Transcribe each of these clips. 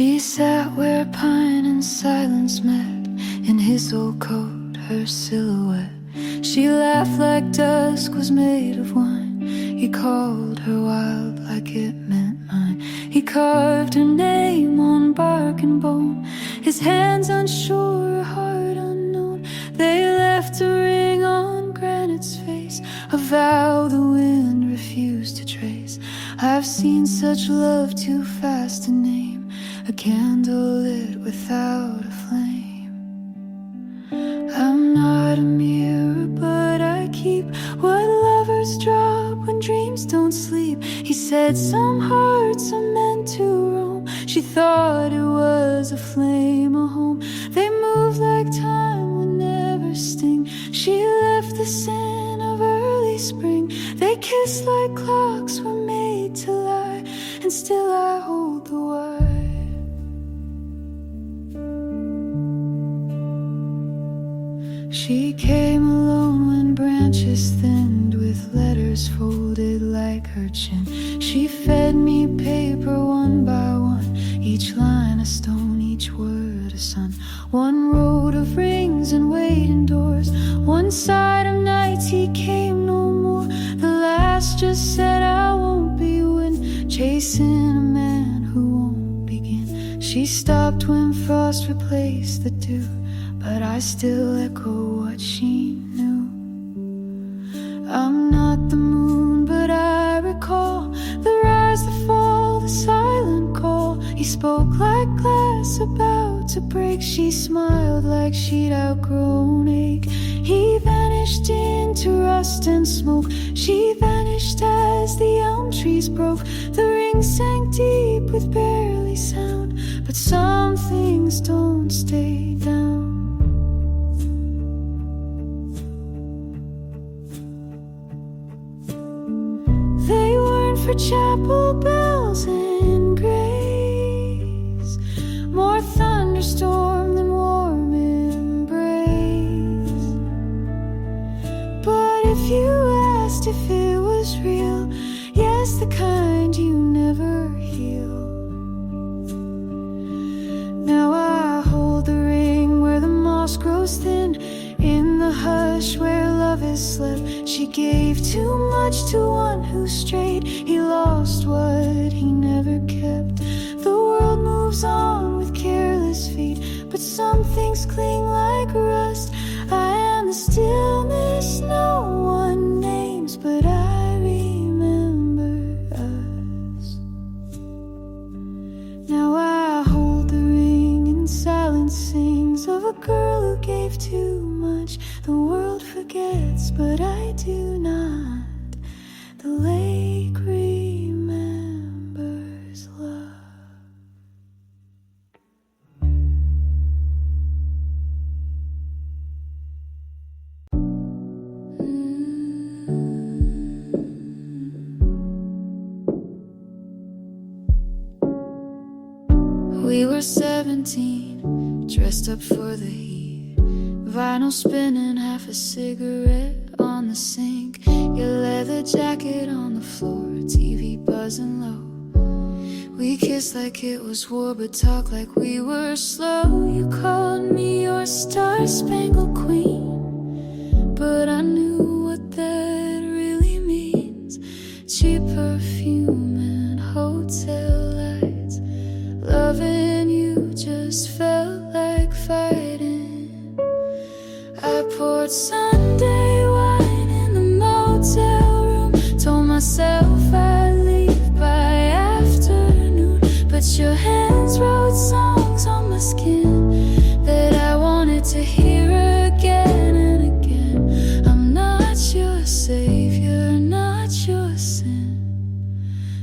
She sat where pine and silence met, in his old coat, her silhouette. She laughed like dusk was made of wine. He called her wild like it meant mine. He carved her name on bark and bone, his hands unsure, her heart unknown. They left a ring on granite's face, a vow the wind refused to trace. I've seen such love too fast to name, a candle lit without a flame. I'm not a mirror, but I keep what lovers drop when dreams don't sleep. He said some hearts are meant to roam. She thought it was a flame, a home. They move like time would never sting. She left the sin of early spring. They kiss like clocks were made to lie, and still I hold the wire. She came alone when branches thinned, with letters folded like her chin. She fed me paper one by one, each line a stone, each word a sun. One road of rings and waiting doors, one side of nights he came no more. The last just said I won't be when chasing a man who won't begin. She stopped when frost replaced the dew, but I still echo what she knew. I'm not the moon, but I recall the rise, the fall, the silent call. He spoke like glass about to break. She smiled like she'd outgrown ache. He vanished into rust and smoke. She vanished as the elm trees broke. The ring sank deep with barely sound, but some things don't stay down. For chapel bells and grace, more thunderstorm than warm embrace. But if you asked if it was real, yes, the kind you never heal. Now I hold the ring where the moss grows thin, in the hush where love is slept. She gave too much to one who strayed. He lost what he never kept. The world moves on with careless feet, but some things cling like rust. I am the stillness no one names, but I remember us. Now I hold the ring and silence sings of a girl who gave too much. The world forgets, but I do not. The lake remembers love. We were 17, dressed up for the heat. Vinyl spinning, half a cigarette on the sink. Your leather jacket on the floor, TV buzzing low. We kissed like it was war, but talked like we were slow. You called me your star-spangled queen, but I knew what that really means. Cheap perfume and hotel lights. Loving you just felt like fighting. I poured Sunday wine in the motel room, told myself I'd leave by afternoon, but your hands wrote songs on my skin that I wanted to hear again and again. I'm not your savior, not your sin,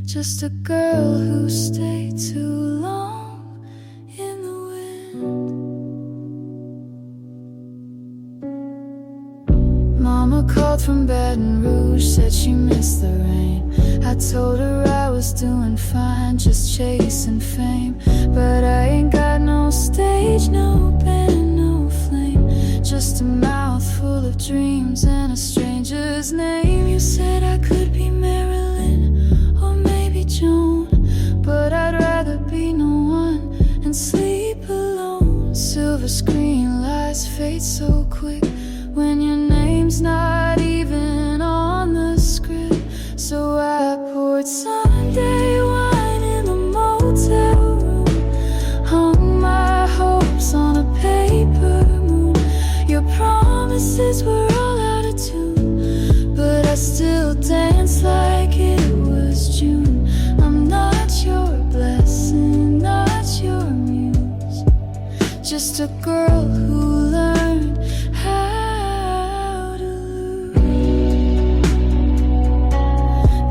just a girl who stayed too long in the wind. Mama called from Baton Rouge, said she missed the rain. I told her I was doing fine, just chasing fame. But I ain't got no stage, no band, no flame, just a mouth full of dreams and a stranger's name. You said I could be Marilyn or maybe Joan, but I'd rather be no one silver screen lights fade so quick when your name's not even on the script. So I poured Sunday wine in the motel room, hung my hopes on a paper moon. Your promises were all out of tune, but I still dance like it was June. I'm not your blessing, not your muse, just a girl who learned how to lose.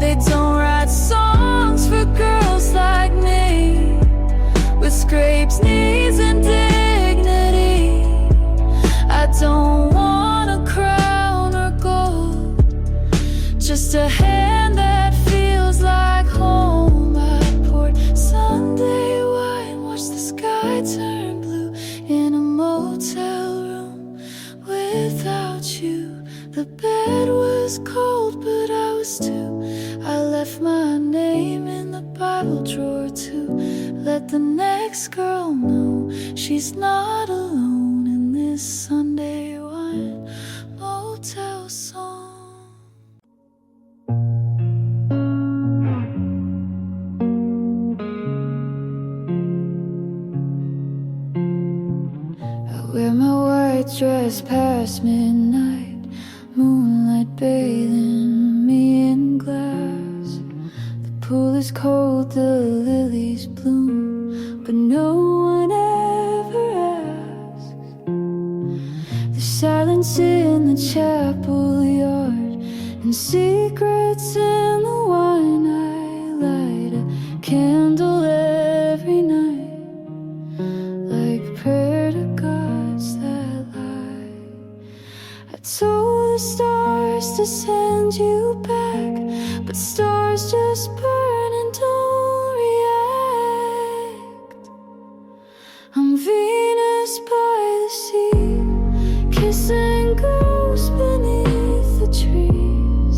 They don't write songs for girls like me, with scraped knees and dignity. I don't want a crown or gold, just a hand that feels like home. I poured Sunday wine, watched the sky turn blue in a motel room without you. The bed was cold, but I was too. I left my name in the Bible drawer to let the next girl know she's not alone in this Sunday wine motel song. I wear my white dress past midnight, moonlight bathing me in glass. The pool is cold, the lilies bloom, but no one ever asks. The silence in the chapel yard and secrets in the wine. I light a candle every night, like prayer to gods that lie. I told the stars to send you back, but stars just burn and don't react. I'm Venus by the sea, kissing ghosts beneath the trees.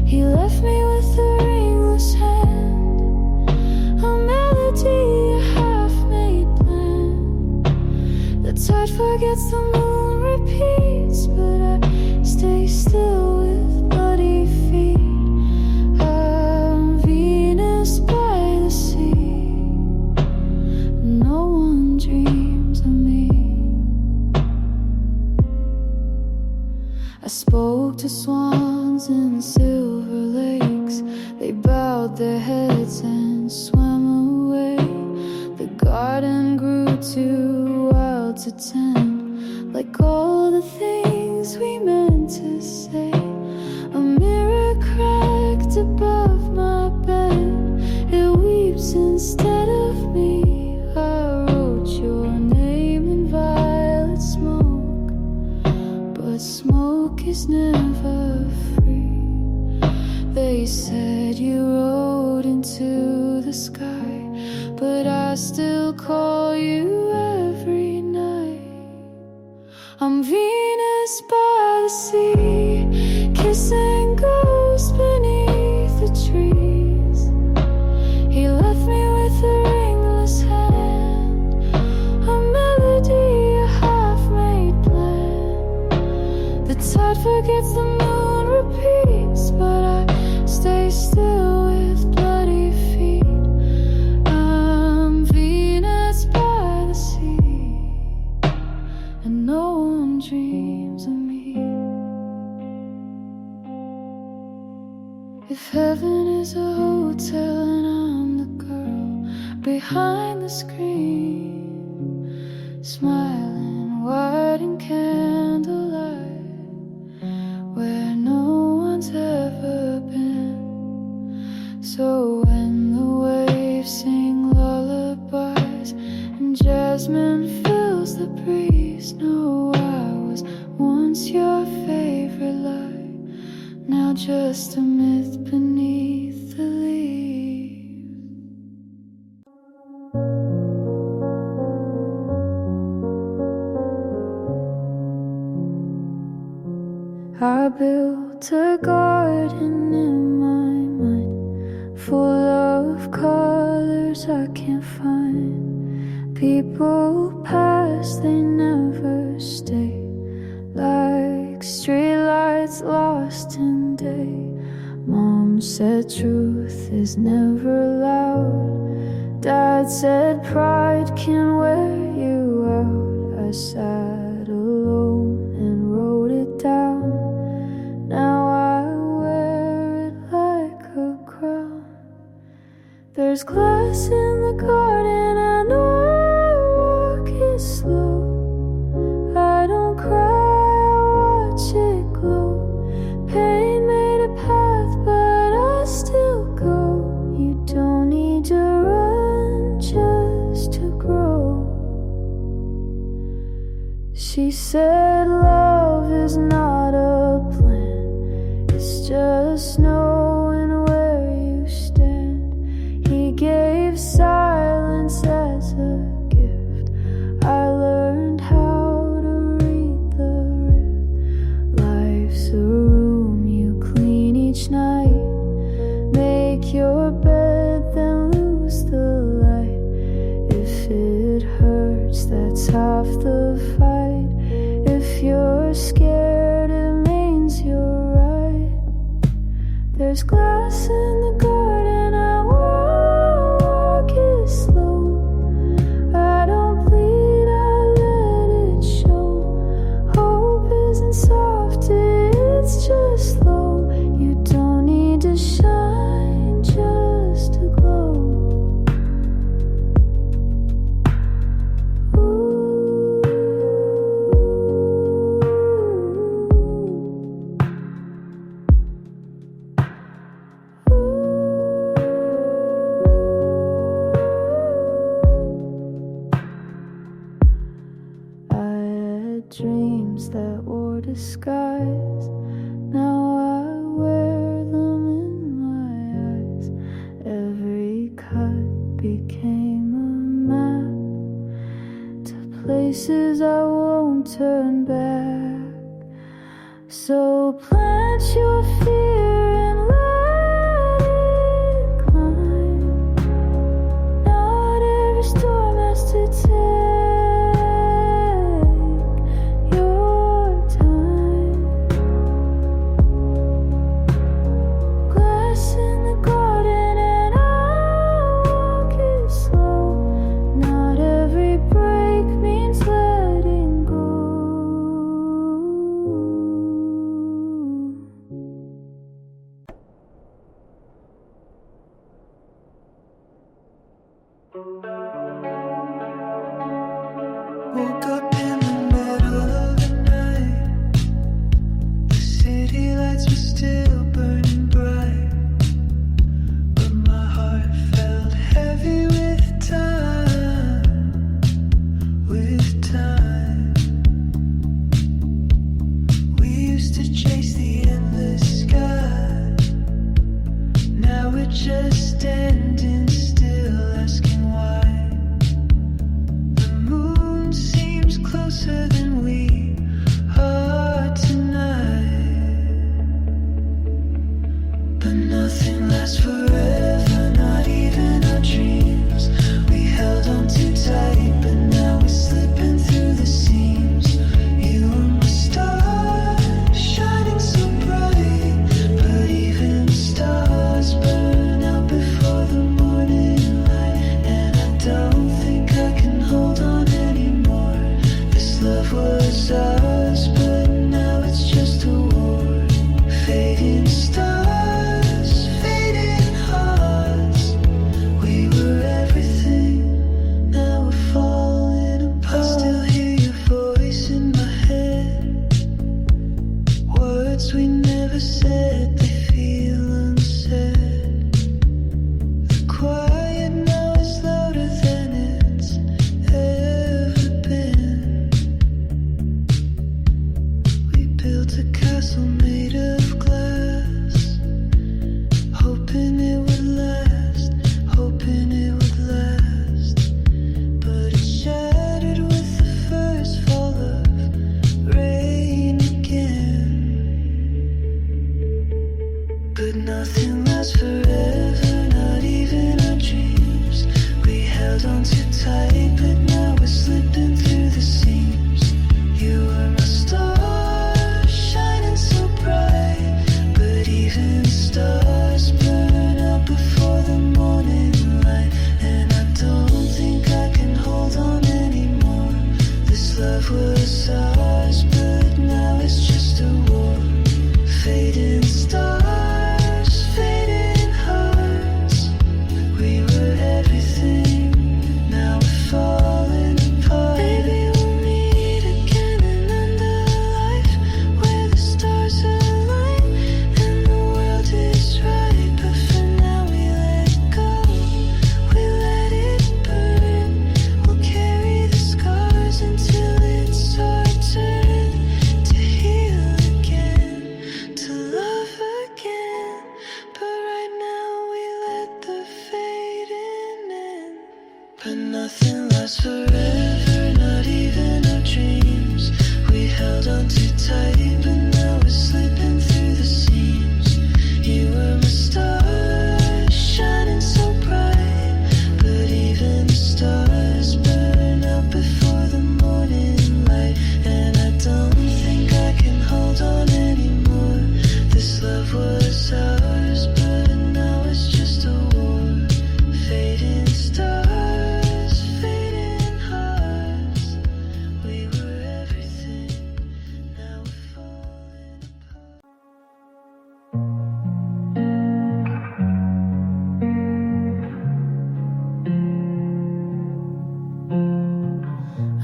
He left me with a ringless hand, a melody, a half-made plan. The tide forgets, the moon repeats, but I stay still with bloody feet. I'm Venus by the sea, no one dreams of me. I spoke to swans in silver lakes, they bowed their heads and swam away. The garden grew too wild to tend, like all the things we meant to say. A mirror cracked above my bed, it weeps instead of me. I wrote your name in violet smoke, but smoke is never free. They said you rode into the sky, but I still call you every night. I'm Venus by the sea, kissing ghosts beneath the trees. He left me with a ringless hand, a melody, a half-made plan. The tide forgets, the moon repeats, but I stay still with bloody feet. I'm Venus by the sea, and no one dreams of me. If heaven is a hotel and I'm the girl behind the screen, smiling white in candlelight, where no one's ever been. So when the waves sing lullabies and jasmine fills the breeze, know I was once your favorite lie, now just a myth beneath the leaves. I built a garden in my mind, full of colors I can't find. People pass last, they never stay. Like streetlights lost in day. Mom said truth is never loud. Dad said pride can wear you out. I sat alone and wrote it down. Now I wear it like a crown. There's glass in the garden, I know I walk it slow. I don't cry, I watch it glow. Pain made a path, but I still go. You don't need to run just to grow. She said love is not a plan, it's just knowing where you stand. He gave silence as a gift. I learned how to read the rift. Life's a room you clean each night. Make your bed, then lose the light. If it hurts, that's half the fight. If you're scared, it means you're right. There's glass in the garden, I walk it slow. I don't bleed, I let it show. Hope isn't soft, it's just slow. You don't need to shine just to glow. I had dreams that wore disguise. Now I wear them in my eyes. Every cut became a map to places I won't turn back. So plant your fear and let it climb. Not every storm has to take your time. Glass in the garden and I walk it slow. Not every break means letting go. Woke up in the middle of the night. The city lights were still burning bright, but my heart felt heavy with time, with time. We used to chase the endless sky. Now we're just standing still, asking why. The moon seems closer than we are tonight. But nothing lasts forever, not even our dreams. We held on too tight, but now we're slipping through the seams. You were my star, shining so bright, but even stars burn out before the morning light. And I don't think I can hold on anymore. This love will love was ours, but now it's just a war. Fading stars, fading hearts. We were everything, now we're falling apart. Maybe we'll meet again in another life, where the stars align and the world is right. But for now we let go, we let it burn. We'll carry the scars until it's our turn to heal again, to love again. But right now we let the fading in. But nothing lasts forever, not even our dreams. We held on too tight, but now we're slipping through the seams. You were my star, shining so bright, but even the stars burn out before the morning light. And I don't think I can hold on anymore. This love was ours, but now it's just a war. Fading stars, fading hearts. We were everything, now we're falling apart.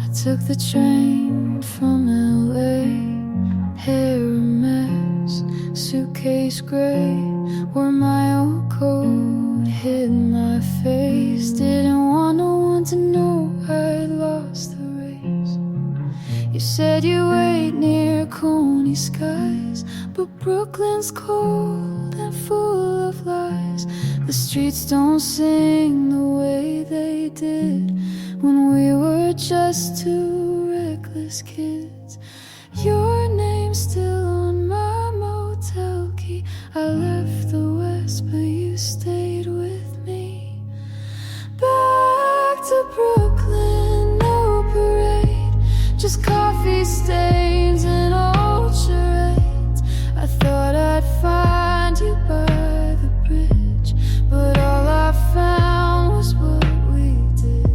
I took the train from LA, hair a mess, suitcase gray, wore my old coat, hid my face. Didn't want no one to know I'd lost the race. You said you wait near Coney skies, but Brooklyn's cold and full of lies. The streets don't sing the way they did when we were just two reckless kids. Your name's still on my motel key. I left the West, but you stayed with me. Back to Brooklyn, no parade, just coffee stains and old charades. I thought I'd find you by the bridge, but all I found was what we did.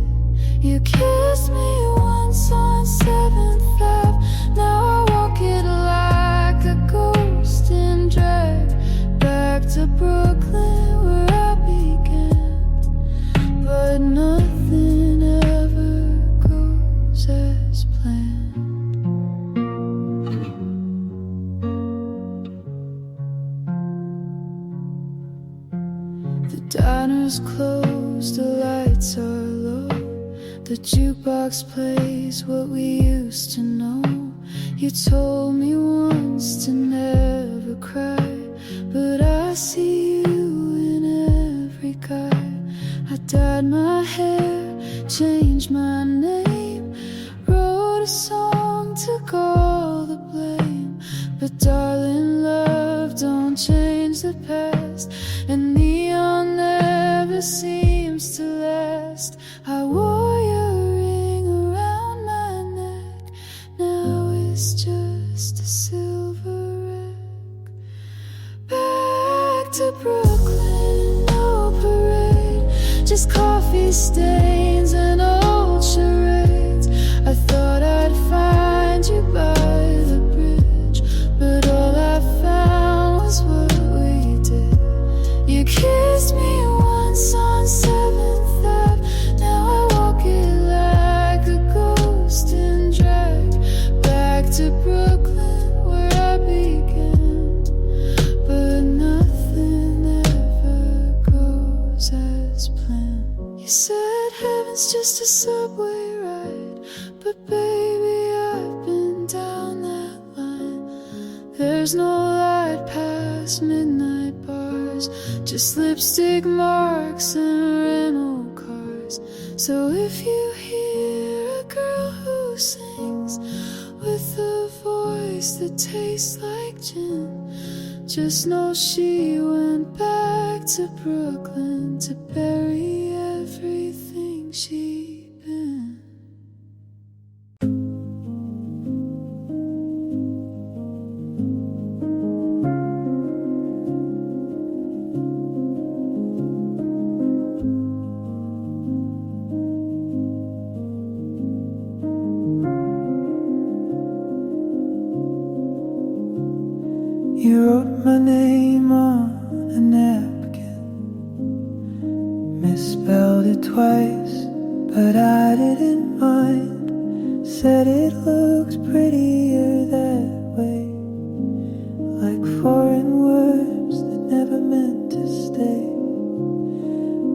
You kissed me once on 7th Ave. Now I walk it like a ghost in drag. Back to Brooklyn where I began. But nothing ever goes as planned. The diner's closed, the lights are low. The jukebox plays what we used to know. You told me once to never cry, but I see you in every guy. I dyed my hair, changed my name, wrote a song, took all the blame. But darling, love don't change the past, and neon never seems to last. I wore your ring around my neck, now it's just a silver wreck. Back to Brooklyn, no parade, just coffee stains and old charades. I thought I'd find you by the bridge, but all I found was what we did. You kissed me once on 7th Ave. Now I walk it like a ghost in drag. Back to Brooklyn where I began. But nothing ever goes as planned. You said heaven's just a subway ride, but baby, I've been down that line. There's no light past midnight bars, just lipstick marks and rental cars. So if you hear a girl who sings with a voice that tastes like gin, just know she went back to Brooklyn to bury everything she'd been. You wrote my name on a napkin, misspelled it twice, but I didn't mind. Said it looks prettier that way, like foreign words that never meant to stay.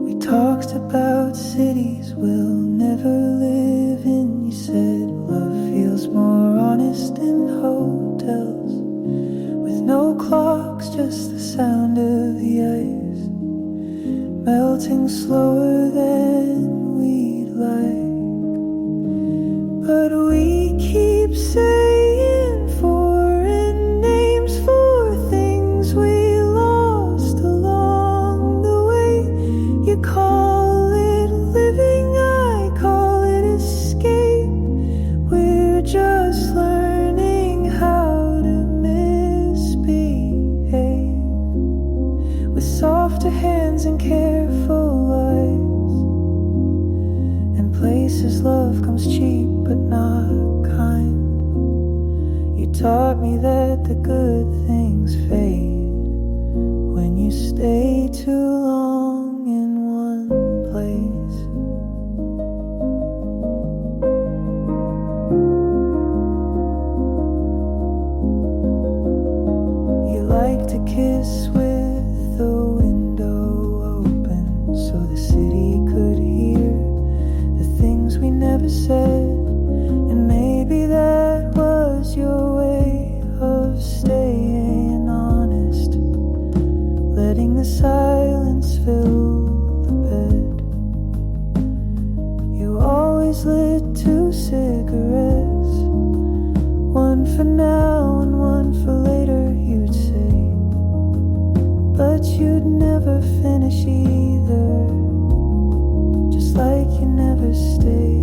We talked about cities we'll never live in. You said love feels more honest in hotels, with no clocks, just the sound of the ice melting slower than we'd like. But we keep saying foreign names for things we lost along the way. You call it living, I call it escape. We're just learning how to misbehave, with softer hands and careful eyes, and places love comes cheap but not kind. You taught me that the good things fade when you stay too long in one place. You like to kiss with the window open, so the city could hear the things we never said. And maybe that was your way of staying honest, letting the silence fill the bed. You always lit 2 cigarettes, one for now and one for later, you'd say, but you'd never finish either, just like you never stayed.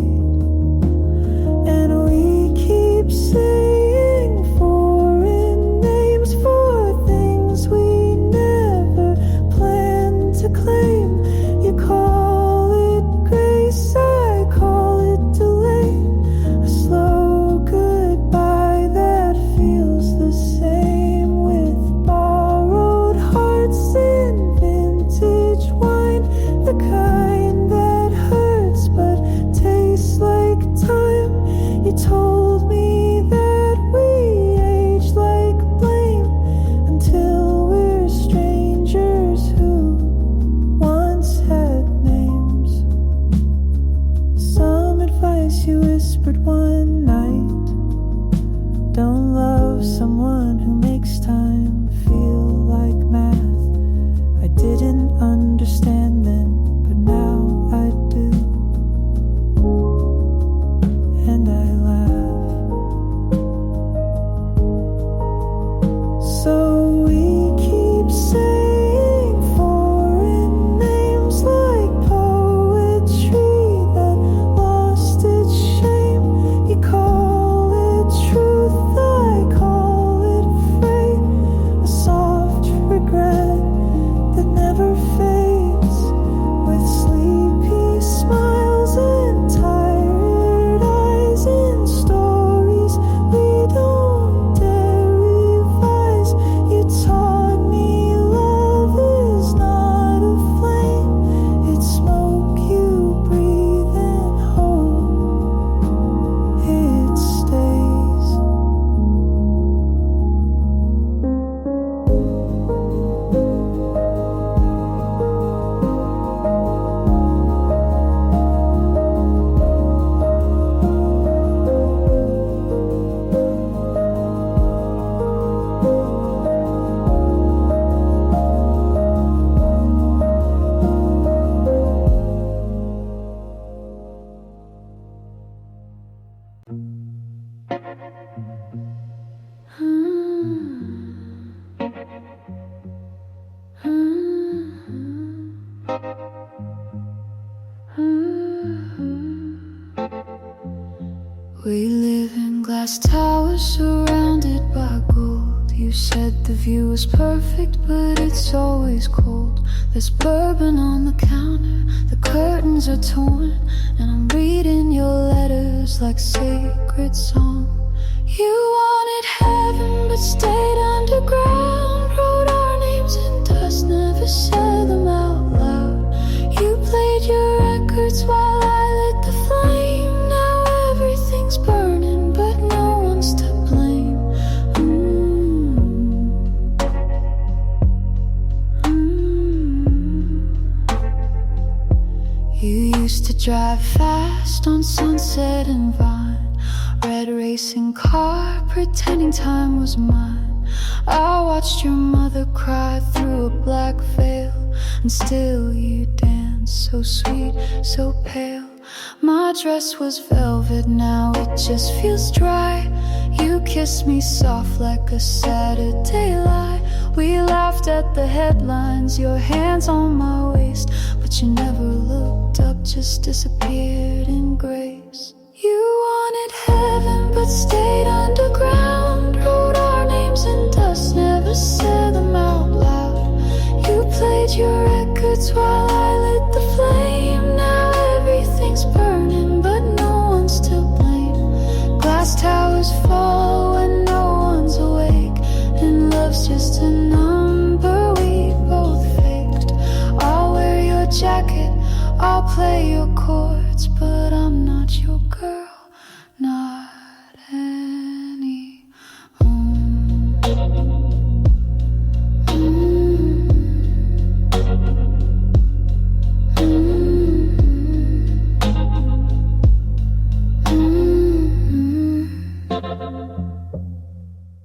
And we keep saying foreign names for things we never planned to claim. You call it grace, I call it delay, a slow goodbye that feels the same, with borrowed hearts in vintage wine, the kind that hurts but tastes like time. You told me that we age like blame, until we're strangers who once had names. Some advice you whispered one night: don't love someone who makes time feel like math. I didn't understand then, but now I do, and I laugh. So we keep saying foreign names like poetry that lost its shame. You call it truth, I call it fate, a soft regret that never fades, with sleepy smiles and tired eyes in stories we don't dare revise. You taught me love is not a flame, it's smoke you breathe and hope it stays. We live in glass towers surrounded by gold. You said the view was perfect, but it's always cold. There's bourbon on the counter, the curtains are torn, and I'm reading your letters like sacred song. You wanted heaven but stayed underground. records while I lit the flame. Now everything's burning, but no one's to blame. You used to drive fast on Sunset and Vine, red racing car, pretending time was mine. I watched your mother cry through a black veil, and still you danced, so sweet, so pale. My dress was velvet, now it just feels dry. You kissed me soft like a Saturday lie. We laughed at the headlines, your hands on my waist, but you never looked up, just disappeared in grace. You wanted heaven but stayed underground, wrote our names in dust, never said them out loud. You played your records while I lit the flame. Now everything's burning, but no one's to blame. Glass towers fall when no one's awake, and love's just a number we both faked. I'll wear your jacket, I'll play your